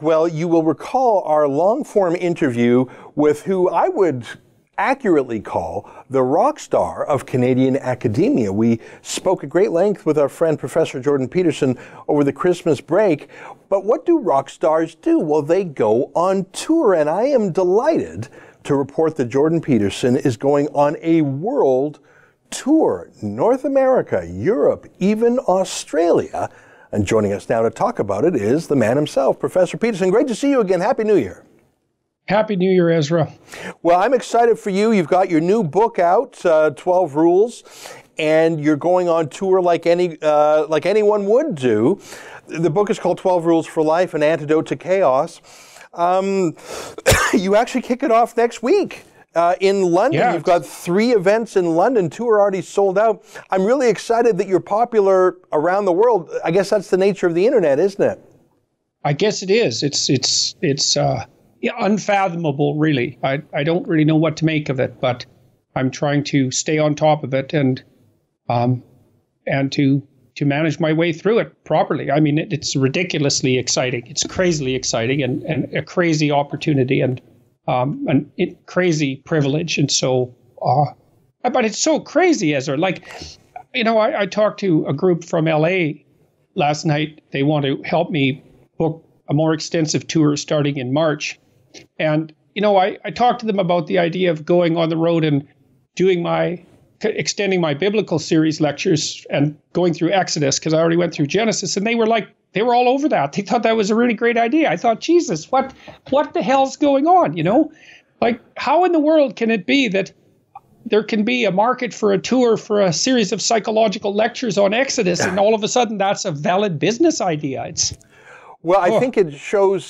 Well, you will recall our long-form interview with who I would accurately call the rock star of Canadian academia. We spoke at great length with our friend Professor Jordan Peterson over the Christmas break. But what do rock stars do? Well, they go on tour, and I am delighted to report that Jordan Peterson is going on a world tour. North America, Europe, even Australia. And joining us now to talk about it is the man himself, Professor Peterson. Great to see you again. Happy New Year. Happy New Year, Ezra. Well, I'm excited for you. You've got your new book out, 12 Rules, and you're going on tour like anyone would do. The book is called 12 Rules for Life, An Antidote to Chaos. You actually kick it off next week. In London. Yeah. You've got 3 events in London. 2 are already sold out. I'm really excited that you're popular around the world. I guess that's the nature of the internet, isn't it? I guess it is. It's unfathomable, really. I don't really know what to make of it, but I'm trying to stay on top of it and to manage my way through it properly. I mean, it's ridiculously exciting. It's crazily exciting and a crazy opportunity and crazy privilege. And so, but it's so crazy, Ezra. Like, I talked to a group from LA last night. They want to help me book a more extensive tour starting in March. And, I talked to them about the idea of going on the road and extending my biblical series lectures and going through Exodus, because I already went through Genesis, and they were all over that. They thought that was a really great idea. I thought, Jesus, what the hell's going on? Like, how in the world can it be that there can be a market for a tour for a series of psychological lectures on Exodus, and all of a sudden that's a valid business idea? Well, I think it shows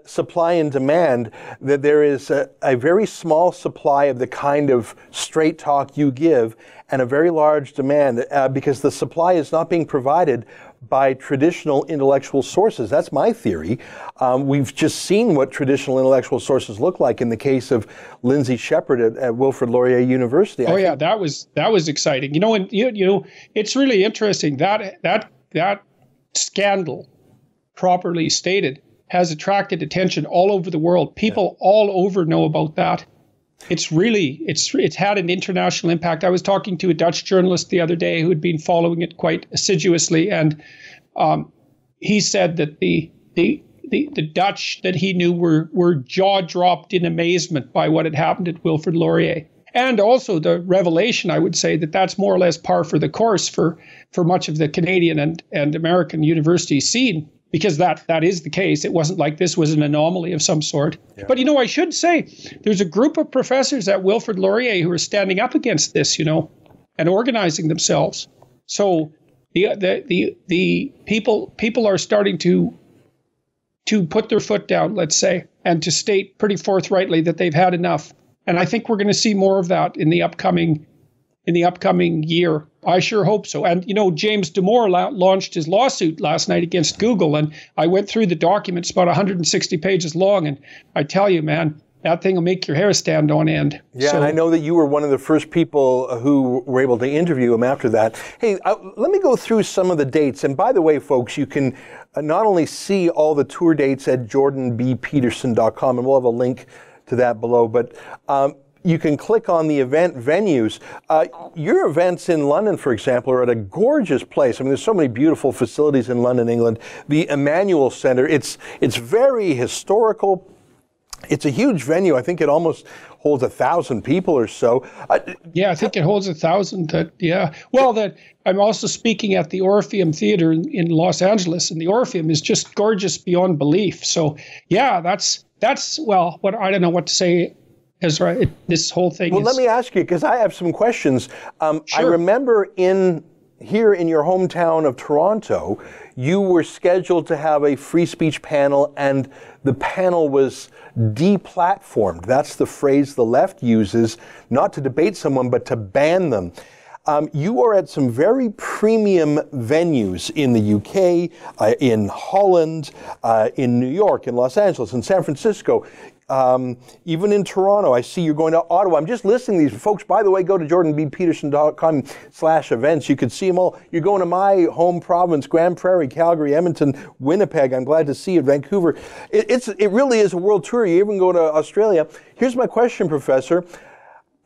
supply and demand, that there is a very small supply of the kind of straight talk you give and a very large demand because the supply is not being provided by traditional intellectual sources. That's my theory. We've just seen what traditional intellectual sources look like in the case of Lindsay Shepherd at Wilfrid Laurier University. That was exciting. And it's really interesting that scandal, properly stated, has attracted attention all over the world. People all over know about that. It's had an international impact. I was talking to a Dutch journalist the other day who had been following it quite assiduously, and he said that the Dutch that he knew were jaw-dropped in amazement by what had happened at Wilfrid Laurier. And also the revelation, I would say, that that's more or less par for the course for much of the Canadian and American university scene, because that is the case. It wasn't like this was an anomaly of some sort. Yeah. But, I should say, there's a group of professors at Wilfrid Laurier who are standing up against this, and organizing themselves. So the people are starting to put their foot down, let's say, and to state pretty forthrightly that they've had enough. And I think we're going to see more of that in the upcoming year. I sure hope so. And, James Damore launched his lawsuit last night against Google, and I went through the documents, about 160 pages long, and I tell you, man, that thing will make your hair stand on end. Yeah, and I know that you were one of the first people who were able to interview him after that. Hey, let me go through some of the dates. And by the way, folks, you can not only see all the tour dates at jordanbpeterson.com, and we'll have a link to that below, but you can click on the event venues. Your events in London, for example, are at a gorgeous place. I mean, there's so many beautiful facilities in London, England. The Emmanuel Centre, it's very historical. It's a huge venue. I think it almost holds 1,000 people or so. Yeah, I think it holds 1,000. Yeah. Well, I'm also speaking at the Orpheum Theatre in Los Angeles, and the Orpheum is just gorgeous beyond belief. So, yeah, that's what I don't know what to say. Ezra, this whole thing. Well, let me ask you, because I have some questions. Sure. I remember here in your hometown of Toronto, you were scheduled to have a free speech panel, and the panel was deplatformed. That's the phrase the left uses, not to debate someone, but to ban them. You are at some very premium venues in the UK, in Holland, in New York, in Los Angeles, in San Francisco. Even in Toronto, I see you're going to Ottawa. I'm just listing these. Folks, by the way, go to jordanbpeterson.com/events. You could see them all. You're going to my home province, Grand Prairie, Calgary, Edmonton, Winnipeg. I'm glad to see you, Vancouver. It really is a world tour. You even go to Australia. Here's my question, Professor.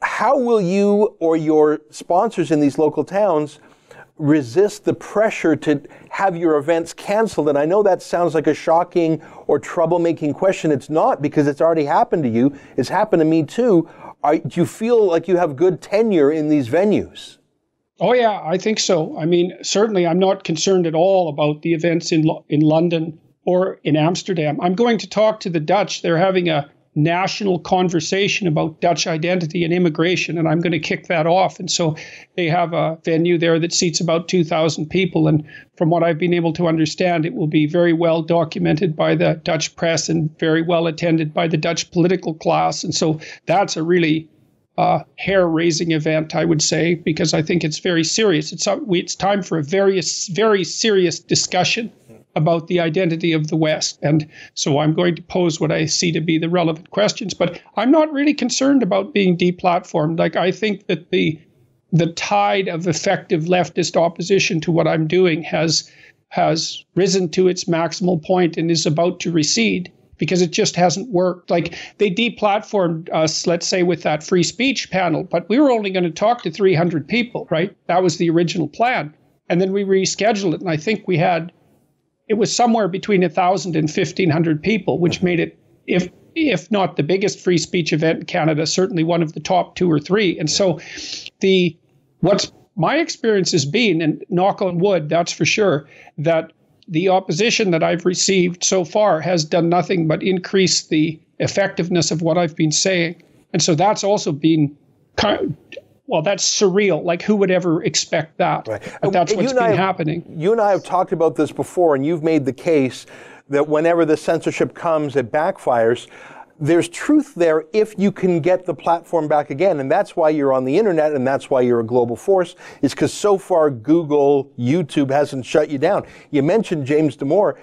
How will you or your sponsors in these local towns resist the pressure to have your events canceled? And I know that sounds like a shocking or troublemaking question. It's not, because it's already happened to you. It's happened to me too. Do you feel like you have good tenure in these venues? Oh yeah, I think so. I mean, certainly I'm not concerned at all about the events in London or in Amsterdam. I'm going to talk to the Dutch. They're having a national conversation about Dutch identity and immigration, and I'm going to kick that off. And so they have a venue there that seats about 2,000 people. And from what I've been able to understand, it will be very well documented by the Dutch press and very well attended by the Dutch political class. And so that's a really hair-raising event, I would say, because I think it's very serious. It's time for a very, very serious discussion about the identity of the West. And so I'm going to pose what I see to be the relevant questions. But I'm not really concerned about being deplatformed. Like, I think that the tide of effective leftist opposition to what I'm doing has risen to its maximal point and is about to recede, because it just hasn't worked. Like, they deplatformed us, let's say, with that free speech panel, but we were only going to talk to 300 people, right? That was the original plan. And then we rescheduled it, and I think it was somewhere between 1,000 and 1,500 people, which made it, if not the biggest free speech event in Canada, certainly one of the top 2 or 3. And so what's my experience has been, and knock on wood, that's for sure, that the opposition that I've received so far has done nothing but increase the effectiveness of what I've been saying. And so that's also been that's surreal. Like, who would ever expect that? Right. But that's what's been happening. You and I have talked about this before, and you've made the case that whenever the censorship comes, it backfires. There's truth there if you can get the platform back again. And that's why you're on the internet, and that's why you're a global force, is because so far Google, YouTube hasn't shut you down. You mentioned James Damore.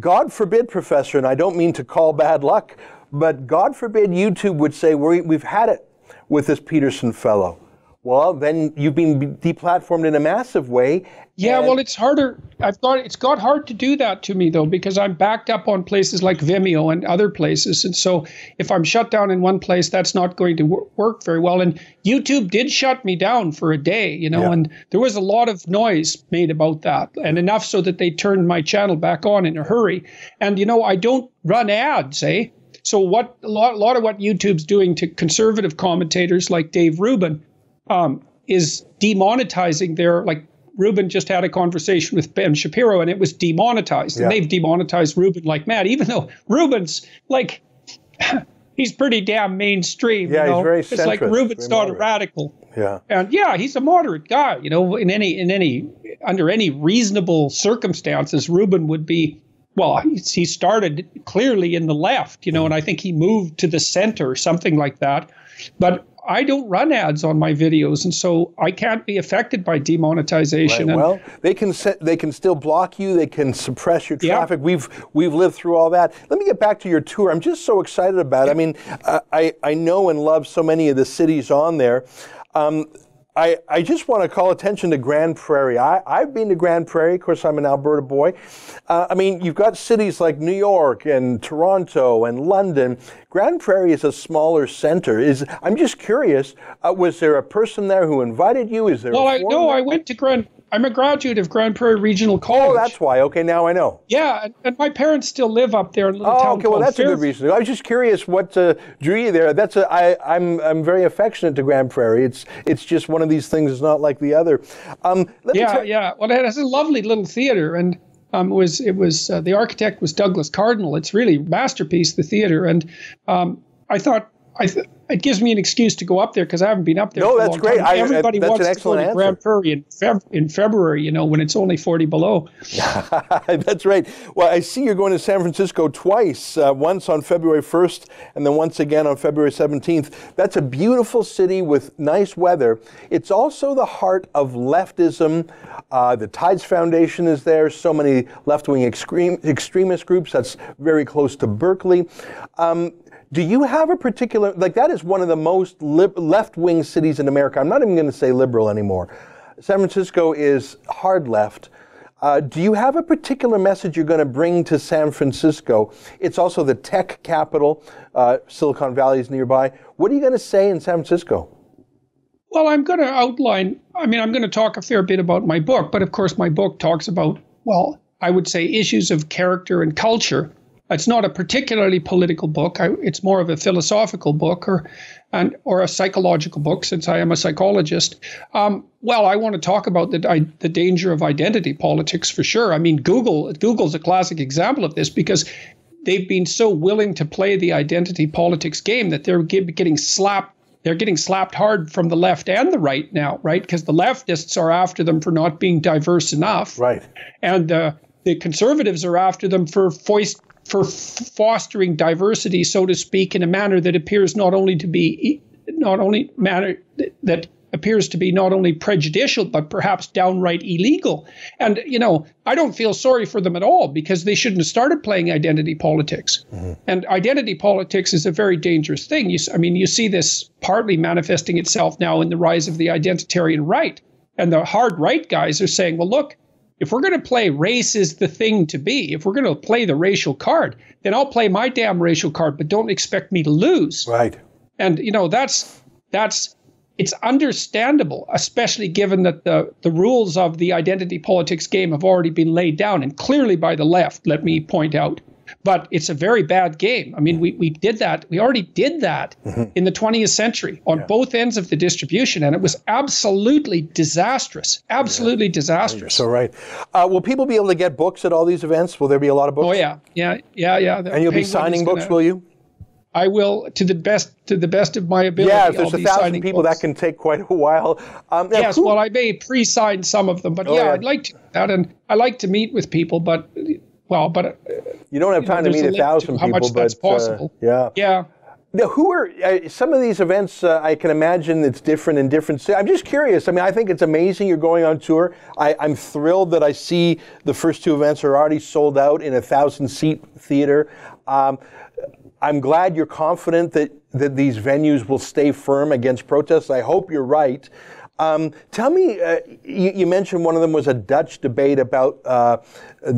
God forbid, Professor, and I don't mean to call bad luck, but God forbid YouTube would say, we've had it with this Peterson fellow. Well, then you've been deplatformed in a massive way. Yeah, well, it's harder. It's got hard to do that to me, though, because I'm backed up on places like Vimeo and other places. And so if I'm shut down in one place, that's not going to work very well. And YouTube did shut me down for a day, and there was a lot of noise made about that, and enough so that they turned my channel back on in a hurry. And, I don't run ads, eh? So a lot of what YouTube's doing to conservative commentators like Dave Rubin is demonetizing Rubin just had a conversation with Ben Shapiro, and it was demonetized. And they've demonetized Rubin like mad, even though Rubin's he's pretty damn mainstream. Yeah, he's very centrist. It's like Rubin's not a radical. Yeah. And he's a moderate guy, under any reasonable circumstances, Rubin would be, he started clearly in the left, and I think he moved to the center or something like that. But I don't run ads on my videos, and so I can't be affected by demonetization. Right. Well, they can still block you. They can suppress your traffic. Yeah. We've lived through all that. Let me get back to your tour. I'm just so excited about it. I mean, I know and love so many of the cities on there. I just want to call attention to Grand Prairie. I've been to Grand Prairie. Of course, I'm an Alberta boy. You've got cities like New York and Toronto and London. Grand Prairie is a smaller center. I'm just curious, was there a person there who invited you? Is there I went to I'm a graduate of Grand Prairie Regional College. Oh, that's why. Okay, now I know. Yeah, and my parents still live up there in a little town called that's Fairview. A good reason. I was just curious what drew you there. I'm very affectionate to Grand Prairie. It's just one of these things. It's not like the other. Well, it has a lovely little theater, and it was the architect was Douglas Cardinal. It's really a masterpiece, the theater, and I thought it gives me an excuse to go up there because I haven't been up there. No, that's great. Everybody that's wants an excellent to go to Grand Prairie in February, when it's only 40 below. That's right. Well, I see you're going to San Francisco twice, once on February 1st and then once again on February 17th. That's a beautiful city with nice weather. It's also the heart of leftism. The Tides Foundation is there. So many left-wing extremist groups. That's very close to Berkeley. Do you have a particular, like that is one of the most left-wing cities in America. I'm not even going to say liberal anymore. San Francisco is hard left. Do you have a particular message you're going to bring to San Francisco? It's also the tech capital. Silicon Valley is nearby. What are you going to say in San Francisco? Well, I'm going to outline, I'm going to talk a fair bit about my book, but of course my book talks about, well, I would say issues of character and culture. It's not a particularly political book. It's more of a philosophical book or a psychological book, since I am a psychologist. Well, I want to talk about the danger of identity politics for sure. I mean, Google's a classic example of this because they've been so willing to play the identity politics game that they're getting slapped. They're getting slapped hard from the left and the right now, right? Because the leftists are after them for not being diverse enough, right? And the conservatives are after them for fostering diversity, so to speak, in a manner that appears not only prejudicial, but perhaps downright illegal. And, I don't feel sorry for them at all because they shouldn't have started playing identity politics. Mm-hmm. And identity politics is a very dangerous thing. You see this partly manifesting itself now in the rise of the identitarian right. And the hard right guys are saying, well, look, if we're going to play race is the thing to be, if we're going to play the racial card, then I'll play my damn racial card, but don't expect me to lose. Right. And, it's understandable, especially given that the rules of the identity politics game have already been laid down, and clearly by the left, let me point out. But it's a very bad game. I mean, we did that. We already did that in the 20th century on both ends of the distribution, and it was absolutely disastrous. Absolutely disastrous. So right. Will people be able to get books at all these events? Will there be a lot of books? Oh yeah. And you'll be signing books, will you? I will, to the best of my ability. Yeah, if there's 1,000 people, books. That can take quite a while. Yes, well, I may pre-sign some of them, but I'd like to do that, and I like to meet with people, but you don't have time to meet 1,000 people. How much that's possible? Yeah. Now, who are some of these events? I can imagine it's different in different cities. I'm just curious. I mean, I think it's amazing you're going on tour. I'm thrilled that I see the first two events are already sold out in a 1,000-seat theater. I'm glad you're confident that these venues will stay firm against protests. I hope you're right. Tell me, you mentioned one of them was a Dutch debate about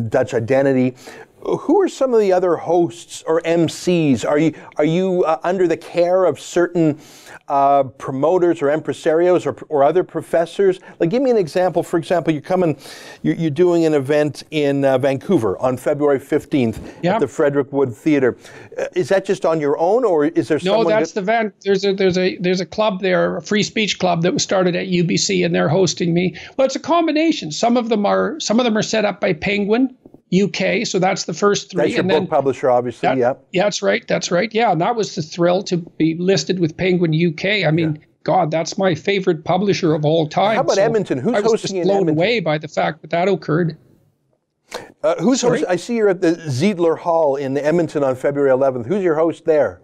Dutch identity. Who are some of the other hosts or MCs? Are you under the care of certain promoters or impresarios or other professors? Like, give me an example. For example, you're doing an event in Vancouver on February 15th at the Frederick Wood Theatre. Is that just on your own, or is there someone? No, that's the event. There's a club there, a free speech club that was started at UBC, and they're hosting me. Well, it's a combination. Some of them are set up by Penguin UK, so that's the first three. That's your book publisher, obviously. Yeah, that's right. Yeah, and that was the thrill to be listed with Penguin UK. I mean, God, that's my favorite publisher of all time. How about Edmonton? Who's hosting in Edmonton? I was blown away by the fact that occurred. Who's hosting? I see you're at the Ziedler Hall in Edmonton on February 11th. Who's your host there?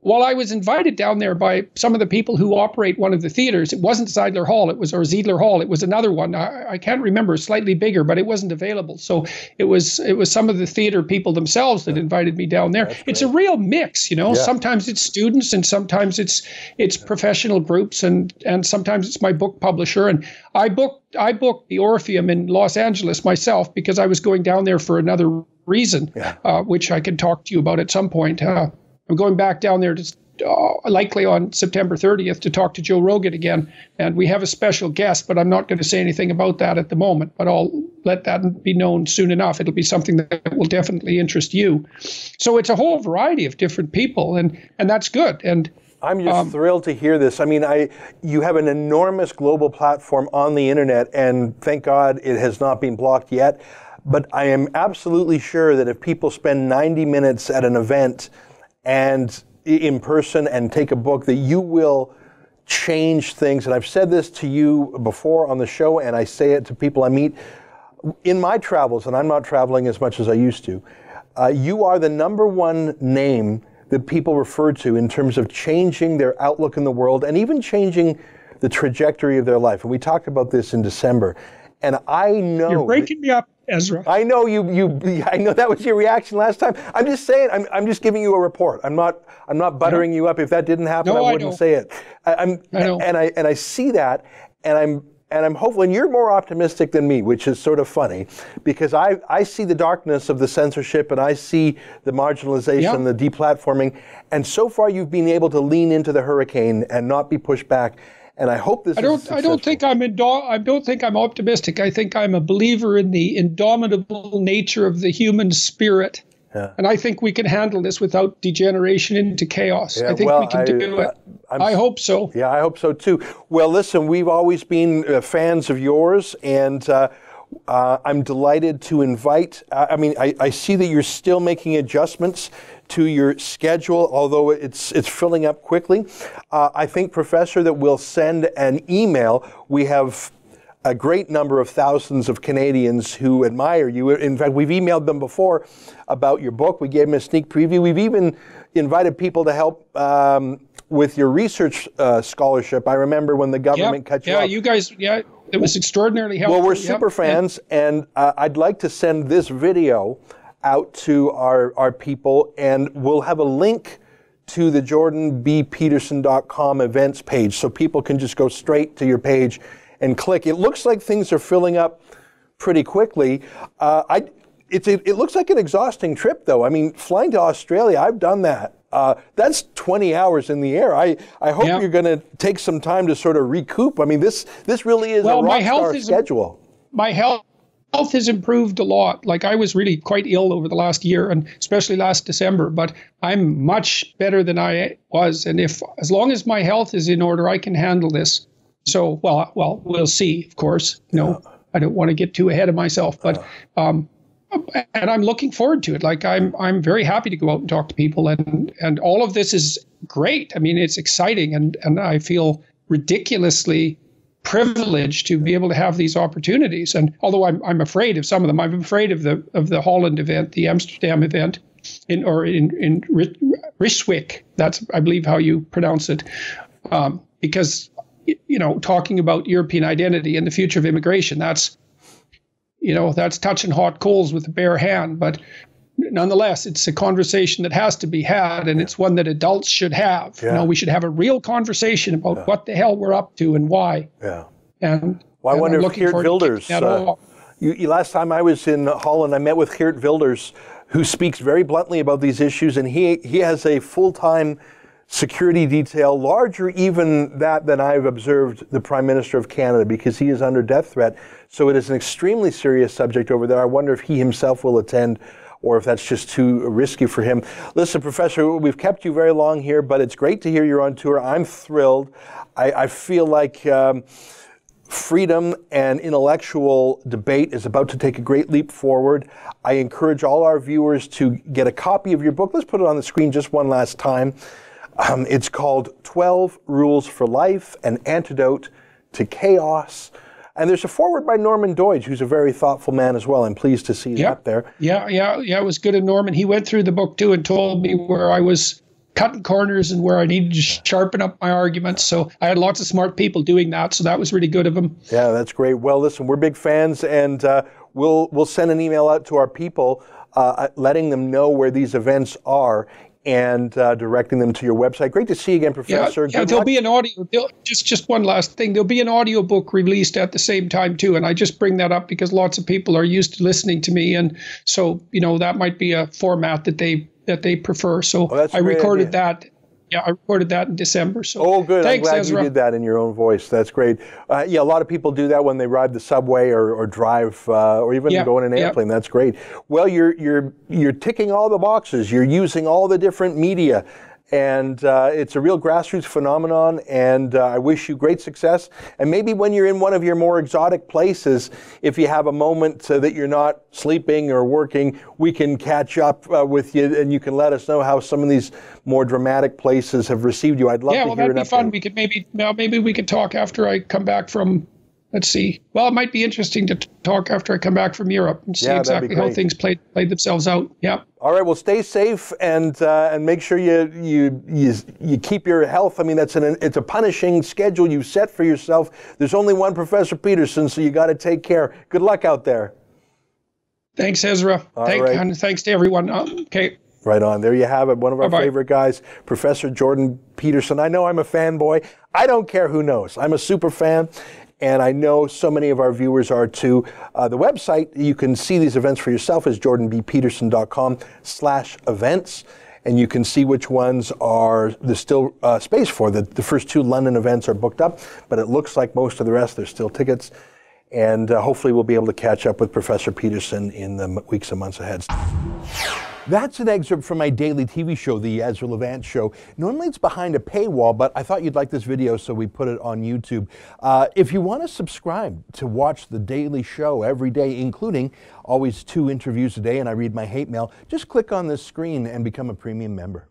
Well, I was invited down there by some of the people who operate one of the theaters. It wasn't Ziedler Hall, or Ziedler Hall. It was another one. I can't remember, slightly bigger, but it wasn't available. So it was some of the theater people themselves that invited me down there. It's a real mix, Sometimes it's students, and sometimes it's professional groups, and sometimes it's my book publisher. And I booked the Orpheum in Los Angeles myself because I was going down there for another reason, which I can talk to you about at some point. I'm going back down there likely on September 30th to talk to Joe Rogan again. And we have a special guest, but I'm not going to say anything about that at the moment. But I'll let that be known soon enough. It'll be something that will definitely interest you. So it's a whole variety of different people, and that's good. And I'm just thrilled to hear this. I mean, you have an enormous global platform on the internet, and thank God it has not been blocked yet. But I am absolutely sure that if people spend 90 minutes at an event and in person and take a book, that you will change things. And I've said this to you before on the show, and I say it to people I meet in my travels, and I'm not traveling as much as I used to. You are the number one name that people refer to in terms of changing their outlook in the world and even changing the trajectory of their life. And we talked about this in December. And I know... You're breaking me up. Ezra. I know I know that was your reaction last time. I'm just saying. I'm just giving you a report. I'm not buttering you up. If that didn't happen, No, I wouldn't say it. I know. And I see that, and I'm hopeful. And you're more optimistic than me, which is sort of funny, because I see the darkness of the censorship, and I see the marginalization, the deplatforming, and so far you've been able to lean into the hurricane and not be pushed back. And I hope this. I don't think I'm optimistic. I think I'm a believer in the indomitable nature of the human spirit, and I think we can handle this without degeneration into chaos. I think we can do it. I hope so. Yeah, I hope so too. Well, listen, we've always been fans of yours, and I'm delighted to invite. I see that you're still making adjustments to your schedule, although it's filling up quickly. I think, Professor, that we'll send an email. We have a great number of thousands of Canadians who admire you. In fact, we've emailed them before about your book. We gave them a sneak preview. We've even invited people to help with your research scholarship. I remember when the government cut you off. Yeah, you guys, it was extraordinarily helpful. Well, we're super fans, and I'd like to send this video out to our people, and we'll have a link to the jordanbpeterson.com events page, so people can just go straight to your page and click. It looks like things are filling up pretty quickly. It looks like an exhausting trip, though. I mean, flying to Australia, I've done that. That's 20 hours in the air. I hope you're going to take some time to sort of recoup. I mean, this really is a rock star schedule. My health has improved a lot. Like, I was really quite ill over the last year, and especially last December, but I'm much better than I was. And as long as my health is in order, I can handle this. So, well, we'll see, of course. I don't want to get too ahead of myself, but, and I'm looking forward to it. Like, I'm very happy to go out and talk to people, and all of this is great. I mean, it's exciting, and I feel ridiculously privileged to be able to have these opportunities. And although I'm afraid of some of them, I'm afraid of the Holland event, the Amsterdam event, in Ryswyk. That's, I believe, how you pronounce it, because talking about European identity and the future of immigration, that's touching hot coals with a bare hand. But nonetheless, it's a conversation that has to be had, and it's one that adults should have. Yeah. We should have a real conversation about what the hell we're up to and why. Yeah. And I wonder if Geert Wilders, last time I was in Holland, I met with Geert Wilders, who speaks very bluntly about these issues, and he has a full-time security detail, larger even than I've observed the Prime Minister of Canada, because he is under death threat. So it is an extremely serious subject over there. I wonder if he himself will attend, or if that's just too risky for him. Listen, Professor, we've kept you very long here, but it's great to hear you're on tour. I'm thrilled. I feel like freedom and intellectual debate is about to take a great leap forward. I encourage all our viewers to get a copy of your book. Let's put it on the screen just one last time. It's called 12 Rules for Life, an Antidote to Chaos. And there's a foreword by Norman Doidge, who's a very thoughtful man as well. I'm pleased to see that there. Yeah, it was good of Norman. He went through the book too and told me where I was cutting corners and where I needed to sharpen up my arguments. So I had lots of smart people doing that. So that was really good of him. Yeah, that's great. Well, listen, we're big fans, and we'll send an email out to our people letting them know where these events are, and directing them to your website. Great to see you again, Professor. Yeah, there'll be an audio. Just one last thing. There'll be an audio book released at the same time too, and I just bring that up because lots of people are used to listening to me, and so that might be a format that they prefer. So I recorded that. Yeah, I recorded that in December. So good. Thanks, I'm glad Ezra. you did that in your own voice. That's great. A lot of people do that when they ride the subway or drive or even go in an airplane. That's great. Well, you're ticking all the boxes. You're using all the different media, and it's a real grassroots phenomenon. And I wish you great success. And maybe when you're in one of your more exotic places, if you have a moment that you're not sleeping or working, we can catch up with you, and you can let us know how some of these more dramatic places have received you. I'd love to hear an update. That'd be fun. We could maybe we could talk after I come back from. Let's see. Well, it might be interesting to talk after I come back from Europe and see exactly how things played themselves out. Yeah. All right. Well, stay safe and make sure you keep your health. I mean, it's a punishing schedule you set for yourself. There's only one Professor Peterson, so you got to take care. Good luck out there. Thanks, Ezra. And thanks to everyone. Okay. Right on. There you have it. One of our Bye-bye. favorite guys, Professor Jordan Peterson. I know I'm a fanboy. I don't care who knows. I'm a super fan. And I know so many of our viewers are too. The website, you can see these events for yourself, is jordanbpeterson.com/events. And you can see which ones there's still space for. The first 2 London events are booked up, but it looks like most of the rest, there's still tickets. And hopefully we'll be able to catch up with Professor Peterson in the weeks and months ahead. That's an excerpt from my daily TV show, The Ezra Levant Show. Normally it's behind a paywall, but I thought you'd like this video, so we put it on YouTube. If you want to subscribe to watch the daily show every day, including always 2 interviews a day, and I read my hate mail, just click on this screen and become a premium member.